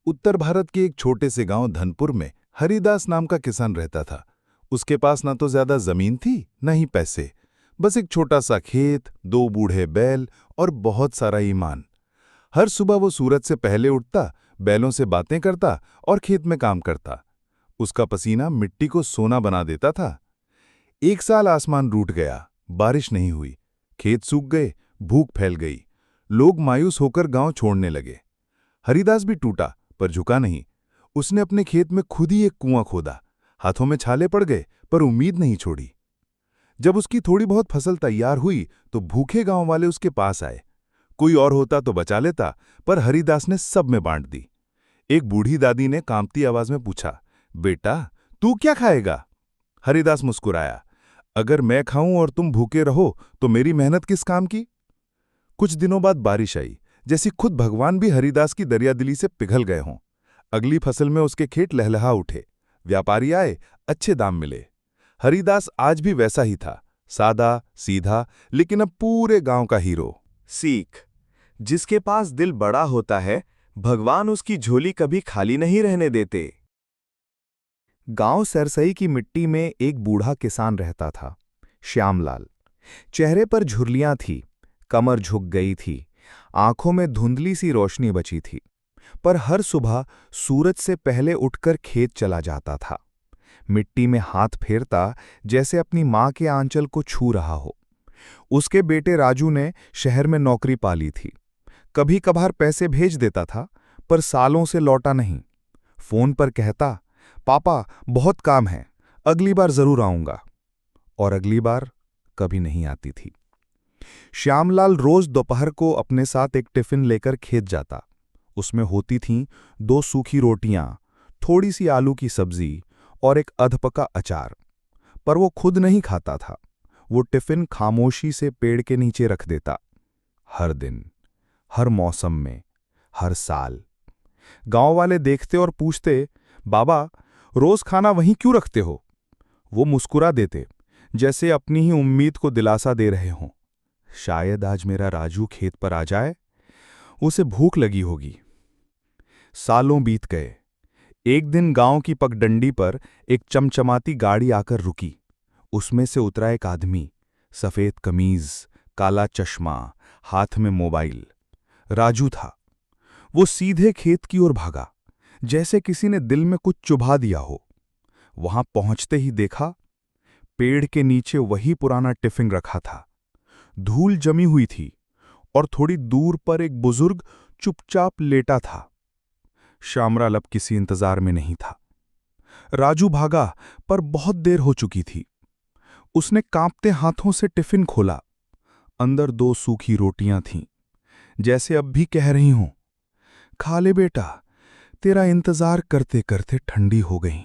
उत्तर भारत के एक छोटे से गांव धनपुर में हरिदास नाम का किसान रहता था। उसके पास ना तो ज्यादा जमीन थी, न ही पैसे। बस एक छोटा सा खेत, दो बूढ़े बैल और बहुत सारा ईमान। हर सुबह वो सूरज से पहले उठता, बैलों से बातें करता और खेत में काम करता। उसका पसीना मिट्टी को सोना बना देता था। एक साल आसमान रूठ गया, बारिश नहीं हुई, खेत सूख गए, भूख फैल गई। लोग मायूस होकर गांव छोड़ने लगे। हरिदास भी टूटा, पर झुका नहीं। उसने अपने खेत में खुद ही एक कुआं खोदा। हाथों में छाले पड़ गए, पर उम्मीद नहीं छोड़ी। जब उसकी थोड़ी बहुत फसल तैयार हुई तो भूखे गांव वाले उसके पास आए। कोई और होता तो बचा लेता, पर हरिदास ने सब में बांट दी। एक बूढ़ी दादी ने कांपती आवाज में पूछा, बेटा, तू क्या खाएगा? हरिदास मुस्कुराया, अगर मैं खाऊं और तुम भूखे रहो तो मेरी मेहनत किस काम की? कुछ दिनों बाद बारिश आई, जैसी खुद भगवान भी हरिदास की दरियादिली से पिघल गए हों। अगली फसल में उसके खेत लहलहा उठे। व्यापारी आए, अच्छे दाम मिले। हरिदास आज भी वैसा ही था, सादा, सीधा, लेकिन अब पूरे गांव का हीरो। सीख। जिसके पास दिल बड़ा होता है, भगवान उसकी झोली कभी खाली नहीं रहने देते। गांव सरसई की मिट्टी में एक बूढ़ा किसान रहता था, श्यामलाल। चेहरे पर झुर्रियां थी, कमर झुक गई थी, आंखों में धुंधली सी रोशनी बची थी। पर हर सुबह सूरज से पहले उठकर खेत चला जाता था। मिट्टी में हाथ फेरता, जैसे अपनी मां के आंचल को छू रहा हो। उसके बेटे राजू ने शहर में नौकरी पा ली थी। कभी कभार पैसे भेज देता था, पर सालों से लौटा नहीं। फोन पर कहता, पापा बहुत काम है, अगली बार जरूर आऊंगा। और अगली बार कभी नहीं आती थी। श्यामलाल रोज दोपहर को अपने साथ एक टिफिन लेकर खेत जाता। उसमें होती थीं 2 सूखी रोटियां, थोड़ी सी आलू की सब्जी और एक अधपका अचार। पर वो खुद नहीं खाता था। वो टिफिन खामोशी से पेड़ के नीचे रख देता। हर दिन, हर मौसम में, हर साल। गांव वाले देखते और पूछते, बाबा, रोज खाना वहीं क्यों रखते हो? वो मुस्कुरा देते, जैसे अपनी ही उम्मीद को दिलासा दे रहे हों। शायद आज मेरा राजू खेत पर आ जाए, उसे भूख लगी होगी। सालों बीत गए। एक दिन गांव की पगडंडी पर एक चमचमाती गाड़ी आकर रुकी। उसमें से उतरा एक आदमी, सफेद कमीज, काला चश्मा, हाथ में मोबाइल। राजू था। वो सीधे खेत की ओर भागा, जैसे किसी ने दिल में कुछ चुभा दिया हो। वहां पहुंचते ही देखा, पेड़ के नीचे वही पुराना टिफिन रखा था। धूल जमी हुई थी और थोड़ी दूर पर एक बुजुर्ग चुपचाप लेटा था। श्यामलाल अब किसी इंतजार में नहीं था। राजू भागा, पर बहुत देर हो चुकी थी। उसने कांपते हाथों से टिफिन खोला। अंदर 2 सूखी रोटियां थीं, जैसे अब भी कह रही हों, खा ले बेटा, तेरा इंतजार करते करते ठंडी हो गई।